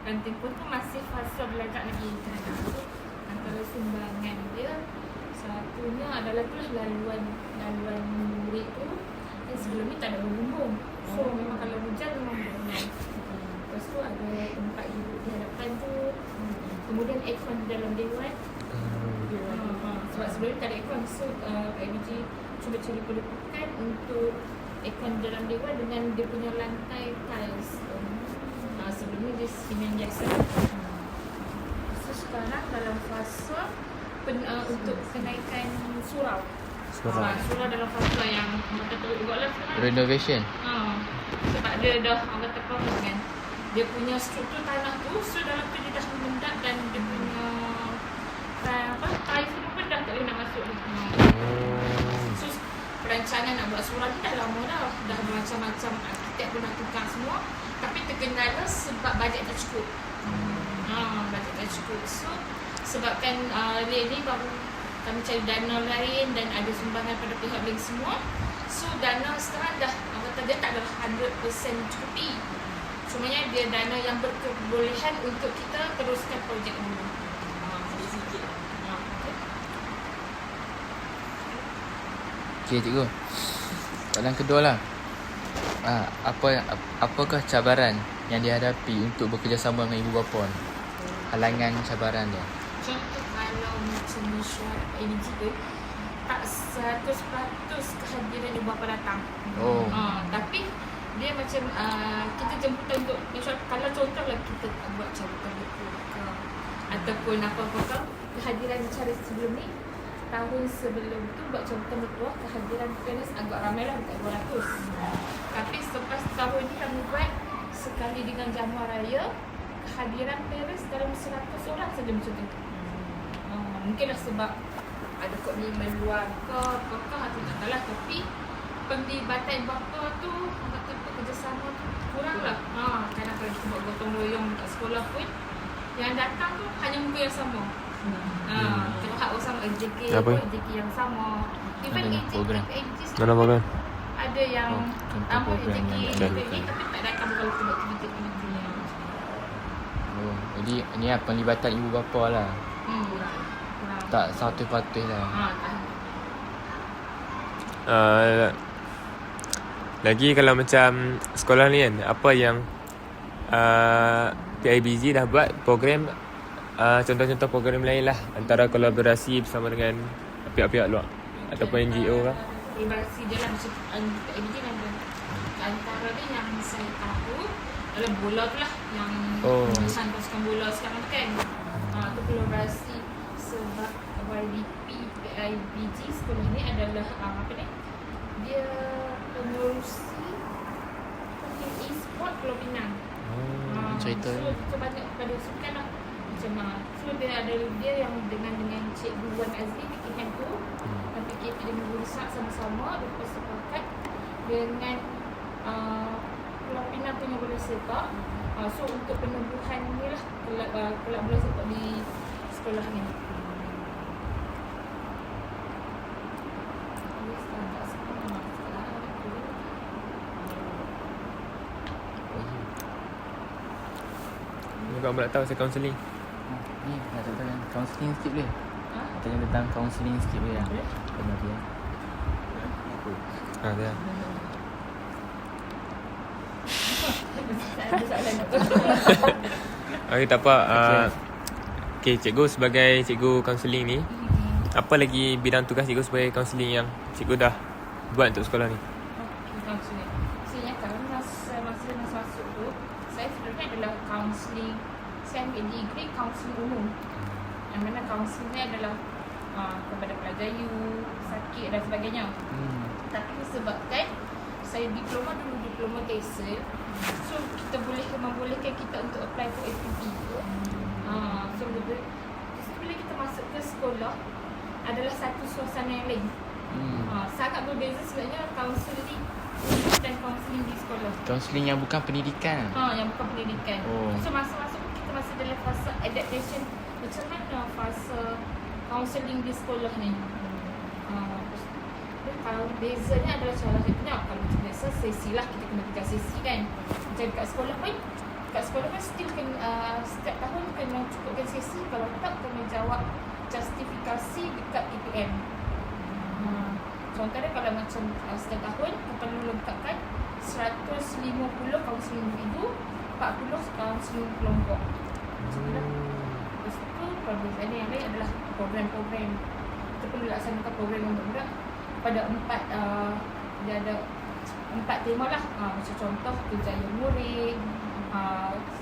Ranting pun tu masih fasa belajar lagi kan. Antara sumbangan dia satunya adalah tu laluan murid tu. Dan sebelum ni tak ada bumbung. So memang kalau hujan memang berenang. Lepas tu ada tempat duduk di hadapan tu. Kemudian aircon di dalam dewan. Sebab sebelum ni tak ada aircon. So IBG cuba cari perlukan untuk aircon di dalam dewan dengan dia punya lantai tiles. Sebelum ni dia simen biasa. So sekarang dalam fasa untuk kenaikan surau. Surau dalam fasa yang orang kata juga lah sekarang. Renovation. Sebab dia dah orang kata apa kan. Dia punya struktur tanah tu, so dalam tu dia dah mengendap dan dia punya tiles tu pun dah tak boleh nak masuk lagi. So perancangan nak buat surau ni dah lama dah. Dah macam-macam arkitek pun dah tukar semua. Tapi terkendala sebab bajet tak cukup. Bajet tak cukup. So sebabkan ni baru kami cari dana lain dan ada sumbangan pada pihak lain semua. So dana sekarang dah kata dia tak ada 100% cukupi. Cumanya dia dana yang berkebolehan untuk kita teruskan projek dulu. Sikit-sikit. Okey cikgu. Soalan kedua lah. Apakah cabaran yang dihadapi untuk bekerjasama dengan ibu bapa ni? Halangan cabaran dia. Contoh kalau macam mesyuarat IBG tu tak 100% kehadiran ibu bapa datang. Tapi dia macam kita jemputan untuk mesyuarat. Kalau contohlah kita buat cabutan buku ke ataupun apa-apa kehadiran cara sebelum ni, tahun sebelum tu buat cabutan bertuah kehadiran parents agak ramai lah, dekat 200. Tapi selepas tahun ni kami buat sekali dengan jamuan raya, kehadiran parents dalam 100 orang saja macam tu. Mungkinlah sebab ada komitmen luar ke apakah atau tak tahulah, tapi penglibatan bapa tu kata kerjasama tu kurang lah. Kadang kalau kita buat gotong royong dekat sekolah pun yang datang tu hanya muka yang sama. Kalau hak sama AJK pun AJK yang sama. Even AJK program ada yang tambah AJK tapi tak datang kalau kita buat aktiviti yang jadi ni lah penglibatan ibu bapa lah. Tak 100% lah. Lagi kalau macam sekolah ni kan, apa yang PIBG dah buat program, contoh-contoh program lain lah, antara kolaborasi bersama dengan pihak-pihak luar ataupun NGO lah. Kolaborasi je lah macam PIBG ada. Antara dia yang saya tahu adalah bola tu lah, yang perusahaan pasukan bola sekarang kan. Tu kolaborasi sebab PIBG sekolah ni adalah dia pengurusi e-sport Pulau Pinang. Cerita so kita banyak pada sukan lah macam so dia ada dia yang dengan Cikgu Wan Azli bikin tu dan PKP dengan Guru Sak sama-sama lepas sepakat dengan Pulau Pinang punya bola sepak. So untuk penubuhan ni lah kelab bola sepak di sekolah ni. Kau nak tahu pasal counselling? Ni nak tentang counselling sikit boleh? Tanya tentang counselling sikit boleh lah? Benar dia. Ada. Okey, tak apa. Okey, cikgu sebagai cikgu kaunseling ni, apa lagi bidang tugas cikgu sebagai kaunseling yang cikgu dah buat untuk sekolah ni? Kaunseling. Saya kalau masa masuk tu, saya sebenarnya adalah kaunseling. Saya ambil degree kaunseling umum. Yang mana kaunseling ni adalah kepada pelajar sakit dan sebagainya. Tapi disebabkan saya diploma TESOL, so kita membolehkan kita untuk apply for APP. So bila kita masuk ke sekolah adalah satu suasana yang lain. Sangat berbeza sebenarnya kaunseling dan kaunseling di sekolah. Kaunseling yang bukan pendidikan. Yang bukan pendidikan. So masa-masa kita masih dalam fasa adaptation. Macam mana fasa kaunseling di sekolah ni? Kalau bezanya adalah salah satunya kalau macam biasa sesi lah, kita kena 3 sesi kan. Macam kat sekolah pun still kena PPM. Contohnya kalau macam setengah tahun kita perlu lengkapkan 150 kaunseling individu, 40 kaunseling kelompok. Lepas tu program yang lain adalah program-program. Kita perlu laksanakan program untuk budak pada 4 dia ada 4 tema lah. Macam contoh kejayaan murid,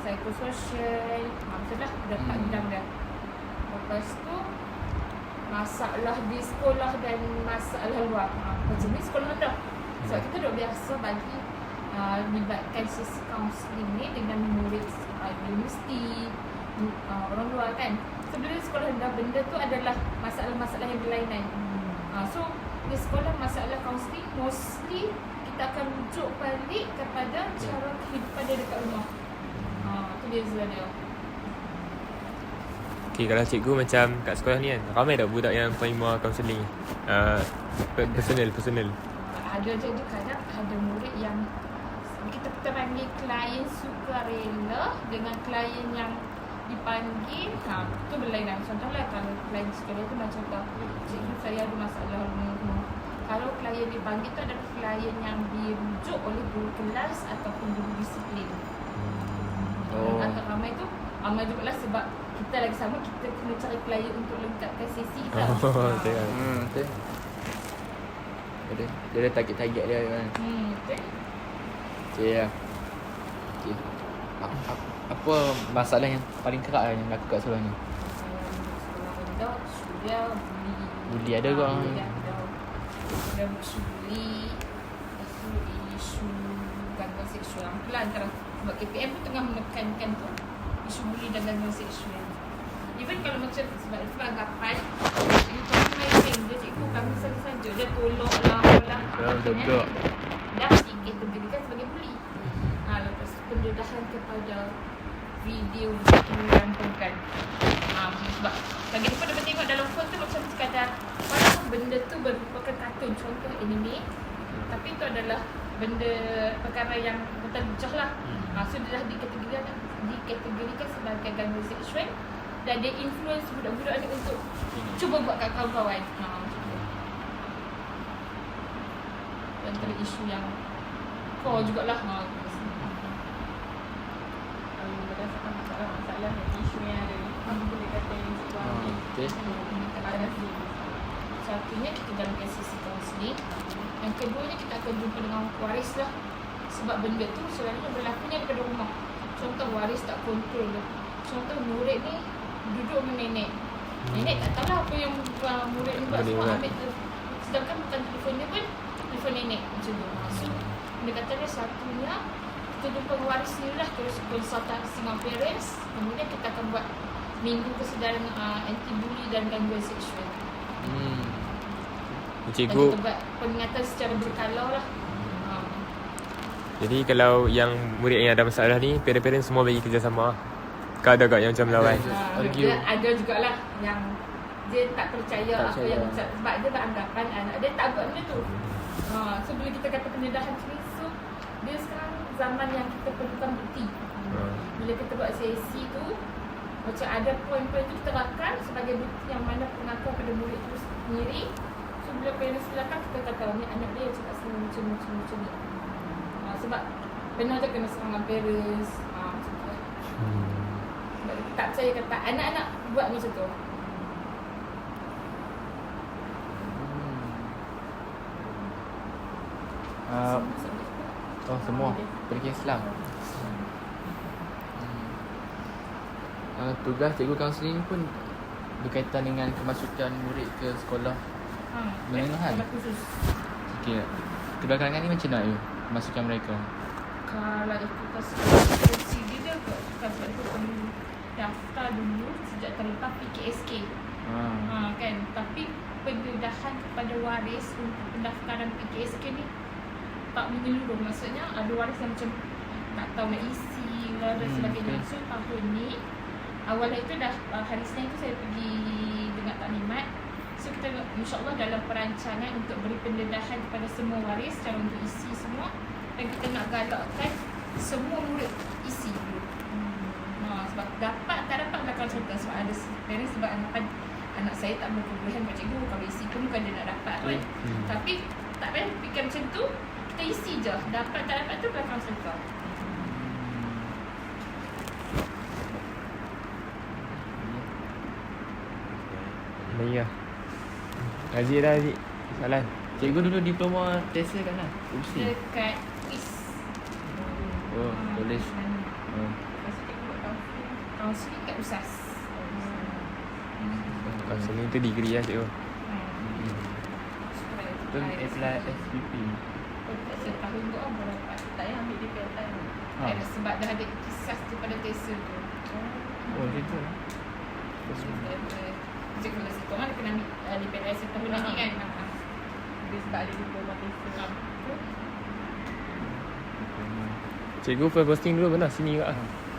psikososial, macam dah ada 4 bidang dah. Lepas tu masalah di sekolah dan masalah luar. Macam ni sekolah dah. Sebab kita dah biasa bagi libatkan sesi kaunseling ni dengan murid universiti, orang luar kan. Sebenarnya sekolah rendah benda tu adalah masalah-masalah yang berlainan. So di sekolah masalah kaunseling mostly kita akan rujuk balik kepada cara kehidupan dia dekat rumah. Tu beza dia. Okay, kalau cikgu macam kat sekolah ni kan, ramai tak budak yang terima kaunseling personal? Ada je kadang ada murid yang kita panggil klien sukarela dengan klien yang dipanggil. Tu berlainan. Contohlah kalau klien sukarela tu macam cikgu saya ada masalah rumah. Kalau klien dipanggil tu adalah klien yang dirujuk oleh guru kelas ataupun guru disiplin. Agak ramai tu ramai juga lah sebab kita lagi sama, kita kena cari klien untuk lengkapkan sesi kita. Betul. Dia ada target-target dia kan. Betul. Okay lah. Okay. Apa masalah yang paling kerap yang berlaku kat sekolah ni? Sekolah rendah, suria, Buli ada ke? Ada isu buli, isu gangguan seksual. Pelan antara sebab KPM tu tengah menekankan tu isu buli dan gangguan seksual. Even kalau macam sebab anggapan itu main dia cikgu kami saja dia tolong lah Betul. dah dikategorikan sebagai buli. Lepas pendedahan kepada video yang dirampungkan. Sebab bagi apa dapat tengok dalam phone tu macam sekadar walaupun benda tu merupakan kartun, contoh anime, tapi itu adalah benda perkara yang bertajah lah. So dia dah dikategorikan sebagai gangguan seksual dan dia influence budak-budak ni untuk cuba buat kat kawan-kawan. Antara isu yang core jugalah. Berdasarkan masalah isu yang ada ni, apa boleh kata yang cikgu ambil? Satunya kita jalankan sesi kaunseling. Yang keduanya kita akan jumpa dengan waris lah. Sebab benda tu selalunya berlakunya daripada rumah. Contoh waris tak kontrol lah. Contoh murid ni duduk dengan nenek. Nenek tak tahu lah apa yang murid ni buat, semua ambil tu. Sedangkan bukan telefon dia pun telefon nenek macam tu. So pendekatannya satunya kita jumpa waris ni lah, terus konsultasi dengan parents. Kemudian kita akan buat minggu kesedaran anti-bully dan gangguan seksual. Cikgu, dan kita buat peringatan secara berkala lah. jadi kalau yang murid yang ada masalah ni, parent-parent semua bagi kerjasama. Kau ada tak yang macam lawan? Ada jugalah yang dia tak percaya apa yang sebab dia beranggapan anak dia tak buat benda tu. So bila kita kata pendedahan ni, so dia sekarang zaman yang kita perlukan bukti. Bila kita buat sesi tu, macam ada poin-poin tu kita rakan sebagai bukti yang mana pengakuan pada murid tu sendiri. So bila parents silakan kita kata ni anak dia yang cakap sendiri macam ni. Sebab pernah je kena serangan parents. Macam tu lah. Sebab dia tak percaya kata anak-anak buat macam tu. Semua pendidikan Islam. Tugas cikgu kaunseling pun berkaitan dengan kemasukan murid ke sekolah menengah. Okey. Kebelakangan ni macam mana kemasukan mereka? Kalau ikut prosedur dia sebab dia perlu daftar dulu sejak terlepas PKSK. Kan, tapi pendedahan kepada waris untuk pendaftaran PKSK ni tak menyeluruh. Maksudnya ada waris yang macam tak tahu nak isi dan sebagainya. So tahun ni awal itu dah hari Senin tu saya pergi dengar taklimat. So kita insyaAllah dalam perancangan untuk beri pendedahan kepada semua waris cara untuk isi semua. Dan kita nak galakkan semua murid isi dulu. Sebab dapat tak dapat belakang cerita. Sebab ada parents sebab anggapan anak saya tak berkebolehan Pak Cikgu, kalau isi pun bukan dia nak dapat pun. Tapi tak payah fikir macam tu, kita isi je. Dapat tak dapat tu belakang serta. Baik lah. Aziz dah Aziz. Soalan. Cikgu dulu diploma TESA kat mana? UPSI. Dekat WIS. Oh, college. Oh. Masih cikgu buat counselling. Counselling kat USAS. Counselling tu degree lah cikgu. Tu apply SPP. Setahun tu baru dapat. Tak payah ambil DPL time. Sebab dah ada kisah daripada TESA tu. Oh, macam tu. Cikgu kalau situ kan kena ambil DPL setahun lagi kan. Dia sebab ada diploma TESA. Cikgu first posting dulu benar sini ke?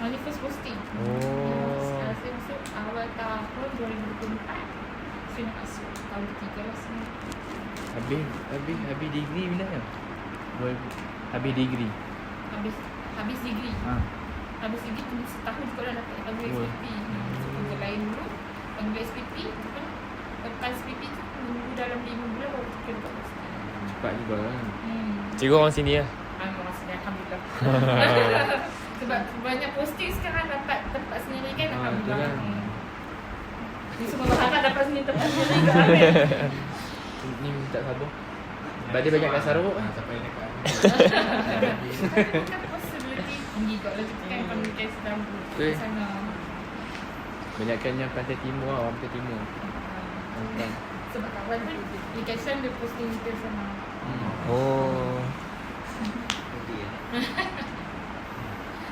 Ni first posting. Oh. Saya masuk awal tahun 2024. Saya nak masuk tahun ketiga lah semua. Habis degree bila ya? Habis degree. Habis degree. Habis degree tunggu setahun juga dah dapat panggil SPP. Kerja lain dulu. Panggil SPP. Lepas SPP tu tunggu dalam 5 bulan baru kita dapat posting. Cepat juga kan. Cikgu orang sini lah. Orang sini Alhamdulillah. Sebab banyak posting sekarang dapat tempat sendiri kan. Alhamdulillah. Ni semua berharap dapat sendiri tempat sendiri kan. Ni minta sabar. Sebab dia banyak kat Sarawak kan. Sampai dekat Bukan possibility tinggi kot lah kita kan komunikasi sedang Betul. sana. Banyakkannya Pantai Timur lah, orang Pantai Timur. Kan. Sebab kawan pun application dia posting ke sana. Oh.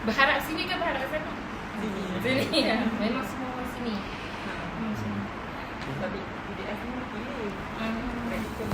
Berharap sini ke berharap sana? Sini ya. Memang semua orang sini. Tapi PDF ni pilih. Hmm. Practical.